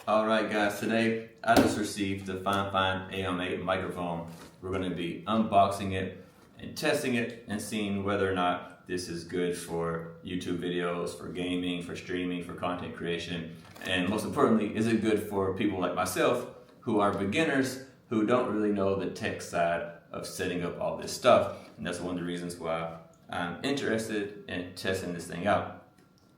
Alright guys, today I just received the Fifine AM8 microphone. We're going to be unboxing it and testing it and seeing whether or not this is good for YouTube videos, for gaming, for streaming, for content creation, and most importantly, is it good for people like myself who are beginners who don't really know the tech side of setting up all this stuff. And that's one of the reasons why I'm interested in testing this thing out.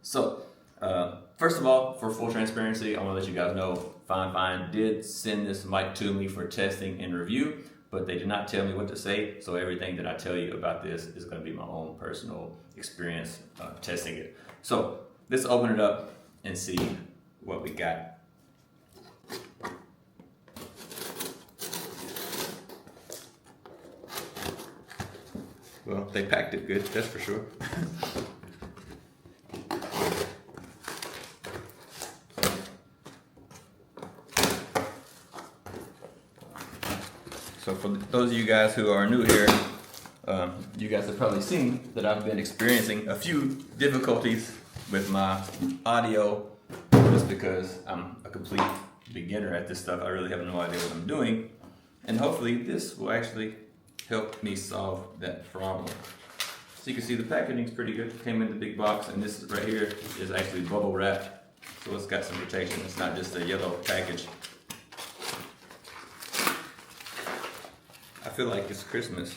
So, first of all, for full transparency, I want to let you guys know Fifine did send this mic to me for testing and review, but they did not tell me what to say, so everything that I tell you about this is going to be my own personal experience testing it. So let's open it up and see what we got. Well, they packed it good, that's for sure. So for those of you guys who are new here, you guys have probably seen that I've been experiencing a few difficulties with my audio just because I'm a complete beginner at this stuff. I really have no idea what I'm doing. And hopefully this will actually help me solve that problem. So you can see the packaging is pretty good. It came in the big box, and this right here is actually bubble wrap. So it's got some protection. It's not just a yellow package. I feel like it's Christmas.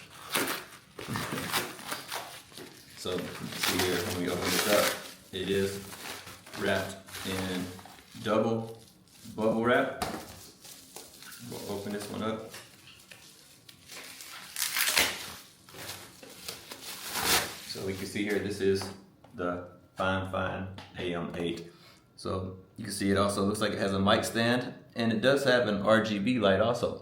So you can see here when we open this up, it is wrapped in double bubble wrap. We'll open this one up. So we can see here, this is the Fifine AM8. So you can see it also looks like it has a mic stand, and it does have an RGB light also.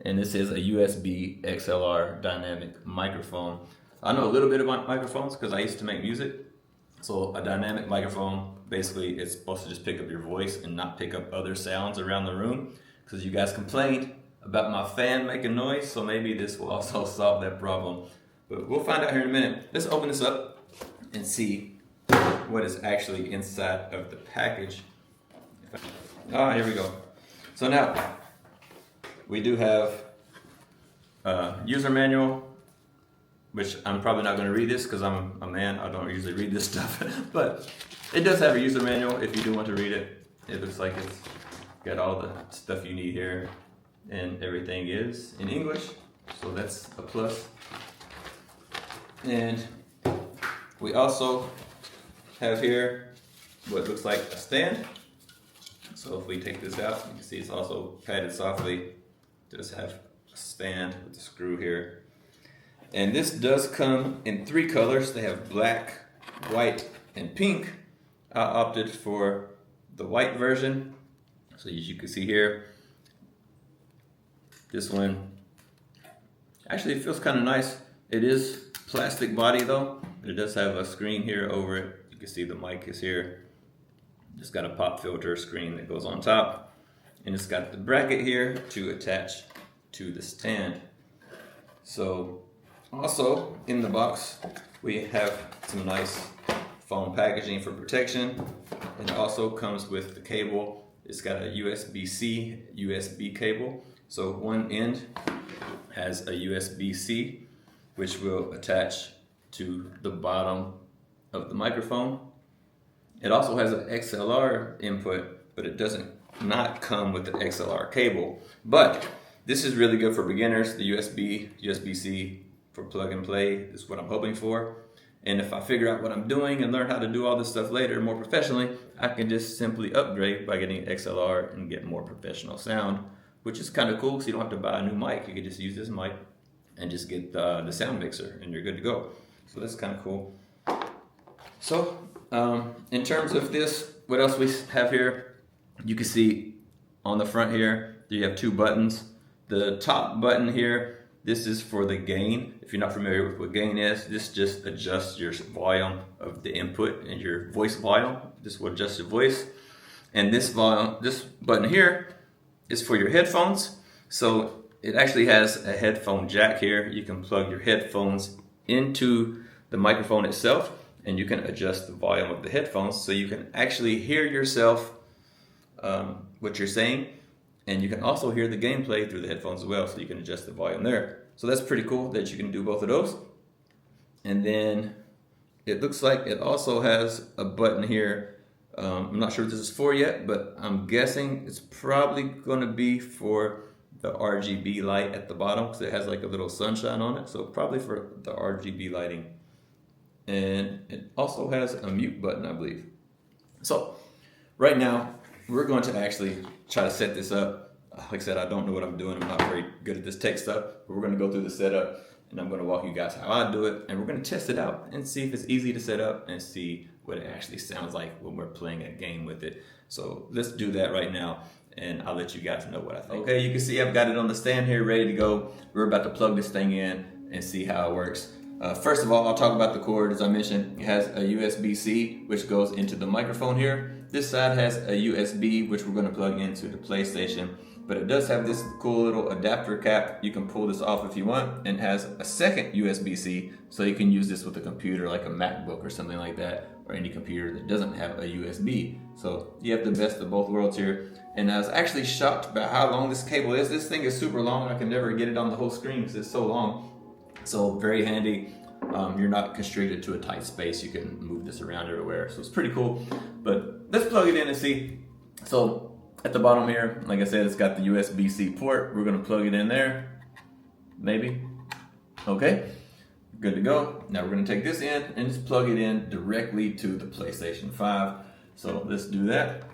And this is a USB XLR dynamic microphone. I know a little bit about microphones because I used to make music. So a dynamic microphone, basically it's supposed to just pick up your voice and not pick up other sounds around the room. Because you guys complained about my fan making noise, so maybe this will also solve that problem. But we'll find out here in a minute. Let's open this up and see what is actually inside of the package. Here we go. So now, we do have a user manual, which I'm probably not going to read this because I'm a man. I don't usually read this stuff. But it does have a user manual if you do want to read it. It looks like it's got all the stuff you need here, and everything is in English. So that's a plus. And we also have here what looks like a stand. So if we take this out, you can see it's also padded softly. Does have a stand with a screw here. And this does come in 3 colors. They have black, white, and pink. I opted for the white version. So as you can see here, this one actually feels kind of nice. It is plastic body though, but it does have a screen here over it. You can see the mic is here. Just got a pop filter screen that goes on top. And it's got the bracket here to attach to the stand. So also in the box, we have some nice foam packaging for protection. And it also comes with the cable. It's got a USB-C, USB cable. So one end has a USB-C, which will attach to the bottom of the microphone. It also has an XLR input, but it doesn't not come with the XLR cable. But this is really good for beginners. The USB-C for plug and play is what I'm hoping for. And if I figure out what I'm doing and learn how to do all this stuff later more professionally, I can just simply upgrade by getting XLR and get more professional sound, which is kind of cool because you don't have to buy a new mic. You can just use this mic and just get the sound mixer and you're good to go. So that's kind of cool. So in terms of this, what else we have here? You can see on the front here, you have 2 buttons. The top button here, this is for the gain. If you're not familiar with what gain is, this just adjusts your volume of the input and your voice volume. This will adjust your voice. And this button here is for your headphones. So it actually has a headphone jack here. You can plug your headphones into the microphone itself, and you can adjust the volume of the headphones so you can actually hear yourself what you're saying. And you can also hear the gameplay through the headphones as well, so you can adjust the volume there. So that's pretty cool that you can do both of those. And then it looks like it also has a button here. I'm not sure what this is for yet, but I'm guessing it's probably going to be for the RGB light at the bottom, because it has like a little sunshine on it. So probably for the RGB lighting. And it also has a mute button, I believe. So right now, we're going to actually try to set this up. Like I said, I don't know what I'm doing. I'm not very good at this tech stuff, but we're going to go through the setup, and I'm going to walk you guys how I do it, and we're going to test it out and see if it's easy to set up and see what it actually sounds like when we're playing a game with it. So let's do that right now, and I'll let you guys know what I think. Okay, you can see I've got it on the stand here ready to go. We're about to plug this thing in and see how it works. First of all, I'll talk about the cord. As I mentioned, it has a USB-C, which goes into the microphone here. This side has a USB, which we're going to plug into the PlayStation. But it does have this cool little adapter cap. You can pull this off if you want, and has a second USB-C, so you can use this with a computer like a MacBook or something like that, or any computer that doesn't have a USB. So you have the best of both worlds here. And I was actually shocked about how long this cable is. This thing is super long. I can never get it on the whole screen because it's so long. So very handy. You're not constricted to a tight space. You can move this around everywhere. So it's pretty cool. But let's plug it in and see. So at the bottom here, like I said, it's got the USB-C port. We're going to plug it in there. Maybe. Okay. Good to go. Now we're going to take this in and just plug it in directly to the PlayStation 5. So let's do that.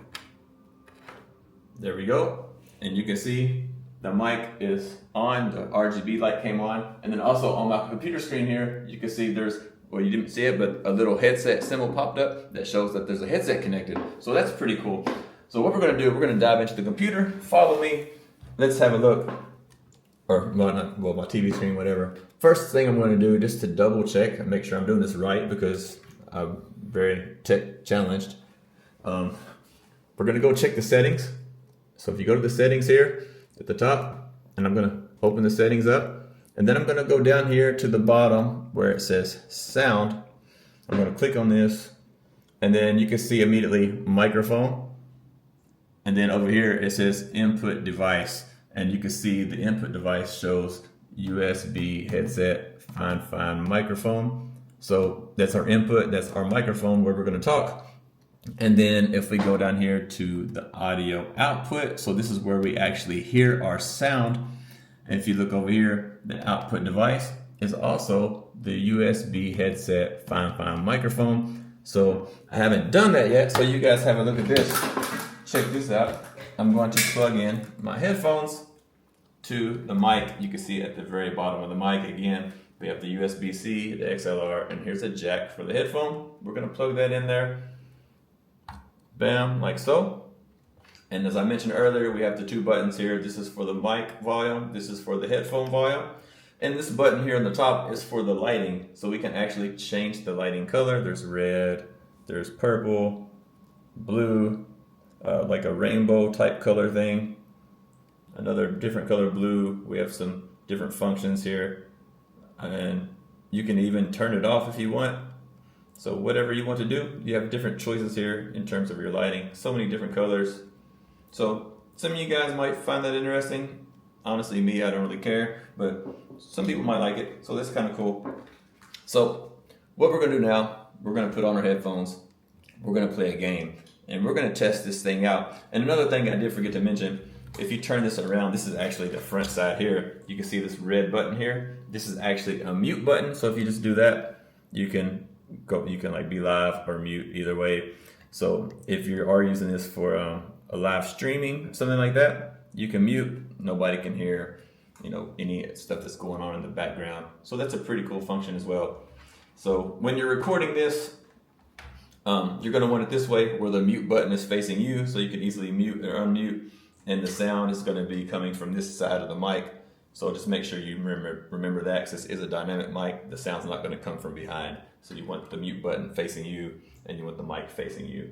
There we go. And you can see the mic is on, the RGB light came on, and then also on my computer screen here, you can see there's, well, you didn't see it, but a little headset symbol popped up that shows that there's a headset connected. So that's pretty cool. So what we're gonna do, we're gonna dive into the computer, follow me, let's have a look, or well, my TV screen, whatever. First thing I'm gonna do, just to double check and make sure I'm doing this right, because I'm very tech challenged. We're gonna go check the settings. So if you go to the settings here, at the top, and I'm gonna open the settings up, and then I'm gonna go down here to the bottom where it says sound. I'm gonna click on this, and then you can see immediately microphone, and then over here it says input device, and you can see the input device shows USB headset fine microphone. So that's our input, that's our microphone where we're gonna talk. And then if we go down here to the audio output, so this is where we actually hear our sound. And if you look over here, the output device is also the USB headset fine microphone. So I haven't done that yet, so you guys have a look at this. Check this out. I'm going to plug in my headphones to the mic. You can see at the very bottom of the mic, again, we have the USB-C, the XLR, and here's a jack for the headphone. We're gonna plug that in there. Bam, like so. And as I mentioned earlier, we have the two buttons here. This is for the mic volume, this is for the headphone volume. And this button here on the top is for the lighting. So we can actually change the lighting color. There's red, there's purple, blue, like a rainbow type color thing. Another different color blue. We have some different functions here. And you can even turn it off if you want. So whatever you want to do, you have different choices here in terms of your lighting. So many different colors. So some of you guys might find that interesting. Honestly, me, I don't really care, but some people might like it. So that's kind of cool. So what we're gonna do now, we're gonna put on our headphones. We're gonna play a game, and we're gonna test this thing out. And another thing I did forget to mention, if you turn this around, this is actually the front side here. You can see this red button here. This is actually a mute button. So if you just do that, you can like be live or mute, either way. So if you are using this for a live streaming, something like that, you can mute. Nobody can hear, any stuff that's going on in the background. So that's a pretty cool function as well. So when you're recording this, you're gonna want it this way, where the mute button is facing you, so you can easily mute or unmute, and the sound is gonna be coming from this side of the mic. So just make sure you remember that, because this is a dynamic mic. The sound's not gonna come from behind. So you want the mute button facing you, and you want the mic facing you.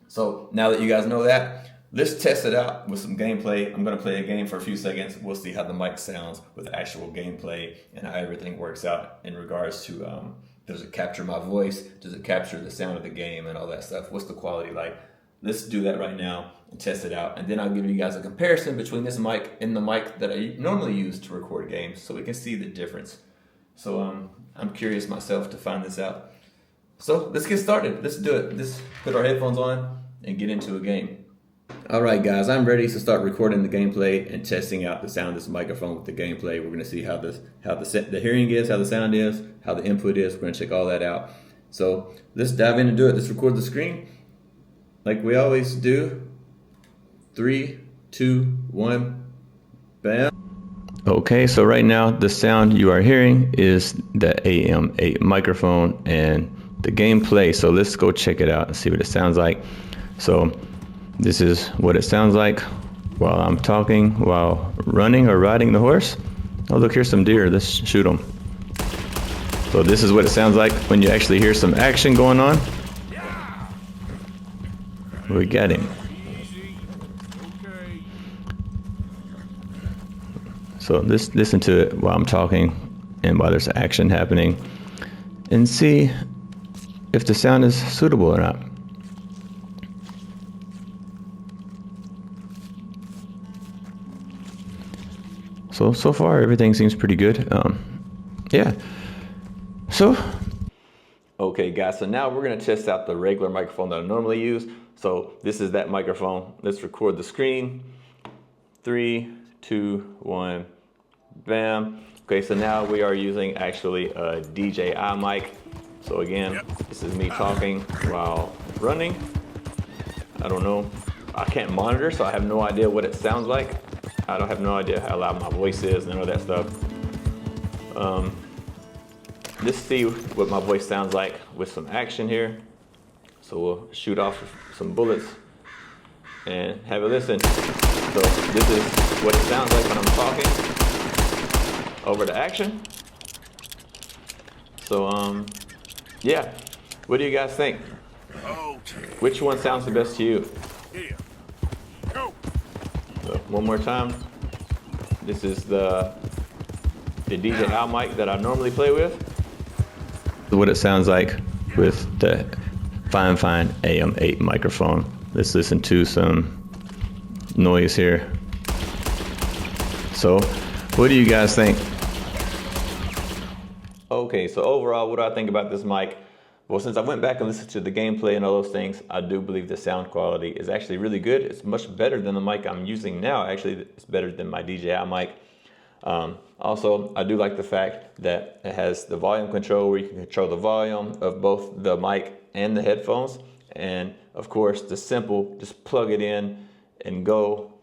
So now that you guys know that, let's test it out with some gameplay. I'm gonna play a game for a few seconds. We'll see how the mic sounds with actual gameplay and how everything works out in regards to, does it capture my voice? Does it capture the sound of the game and all that stuff? What's the quality like? Let's do that right now, and test it out. And then I'll give you guys a comparison between this mic and the mic that I normally use to record games, so we can see the difference. So I'm curious myself to find this out. So let's get started. Let's do it. Let's put our headphones on and get into a game. All right, guys, I'm ready to start recording the gameplay and testing out the sound of this microphone with the gameplay. We're going to see how the hearing is, how the sound is, how the input is. We're going to check all that out. So let's dive in and do it. Let's record the screen like we always do. 3, 2, 1, bam. Okay, so right now the sound you are hearing is the AM8 microphone and the gameplay. So let's go check it out and see what it sounds like. So this is what it sounds like while I'm talking, while running or riding the horse. Oh, look, here's some deer. Let's shoot them. So this is what it sounds like when you actually hear some action going on. We got him. So let's listen to it while I'm talking and while there's action happening and see if the sound is suitable or not. So far everything seems pretty good. Yeah. So, okay guys, so now we're gonna test out the regular microphone that I normally use. So this is that microphone. Let's record the screen. 3, 2, 1, bam. Okay, so now we are using actually a DJI mic. So again, this is me talking while running. I don't know, I can't monitor, so I have no idea what it sounds like. I don't have no idea how loud my voice is and all that stuff. Let's see what my voice sounds like with some action here. So we'll shoot off some bullets and have a listen. So this is what it sounds like when I'm talking over the action. So yeah, what do you guys think? Which one sounds the best to you? So one more time. This is the DJI mic that I normally play with. What it sounds like with the Fifine AM8 microphone. Let's listen to some noise here. So, what do you guys think? Okay, so overall, what do I think about this mic? Well, since I went back and listened to the gameplay and all those things, I do believe the sound quality is actually really good. It's much better than the mic I'm using now. Actually, it's better than my DJI mic. Also, I do like the fact that it has the volume control where you can control the volume of both the mic and the headphones. And of course, the simple, just plug it in and go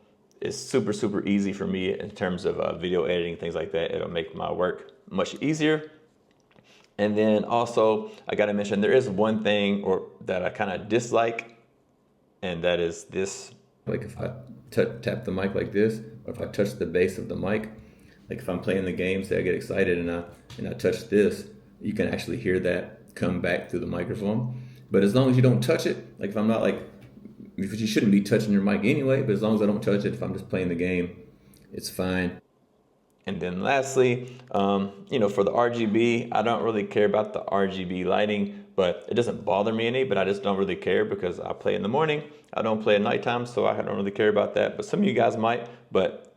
is super, super easy for me in terms of video editing, things like that. It'll make my work much easier. And then also, I gotta mention, there is one thing that I kind of dislike, and that is this. Like if I tap the mic like this, or if I touch the base of the mic, like if I'm playing the game, say I get excited and I touch this, you can actually hear that come back through the microphone. But as long as you don't touch it, like if I'm not like, because you shouldn't be touching your mic anyway, but as long as I don't touch it, if I'm just playing the game, it's fine. And then lastly, you know, for the RGB, I don't really care about the RGB lighting, but it doesn't bother me any, but I just don't really care because I play in the morning. I don't play at nighttime, so I don't really care about that. But some of you guys might, but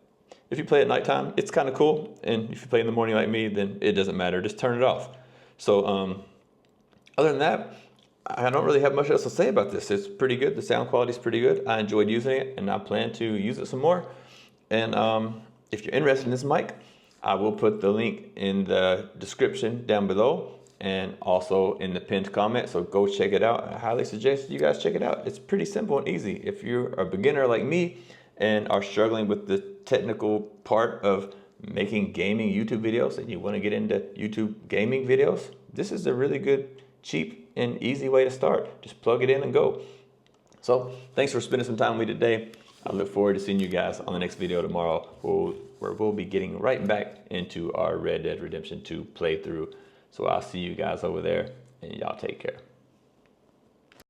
if you play at nighttime, it's kind of cool. And if you play in the morning like me, then it doesn't matter. Just turn it off. So other than that, I don't really have much else to say about this. It's pretty good. The sound quality is pretty good. I enjoyed using it, and I plan to use it some more. And if you're interested in this mic, I will put the link in the description down below and also in the pinned comment. So go check it out. I highly suggest you guys check it out. It's pretty simple and easy. If you're a beginner like me and are struggling with the technical part of making gaming YouTube videos and you want to get into YouTube gaming videos, this is a really good, cheap, and easy way to start. Just plug it in and go. So thanks for spending some time with me today. I look forward to seeing you guys on the next video tomorrow where we'll be getting right back into our Red Dead Redemption 2 playthrough. So I'll see you guys over there, and y'all take care.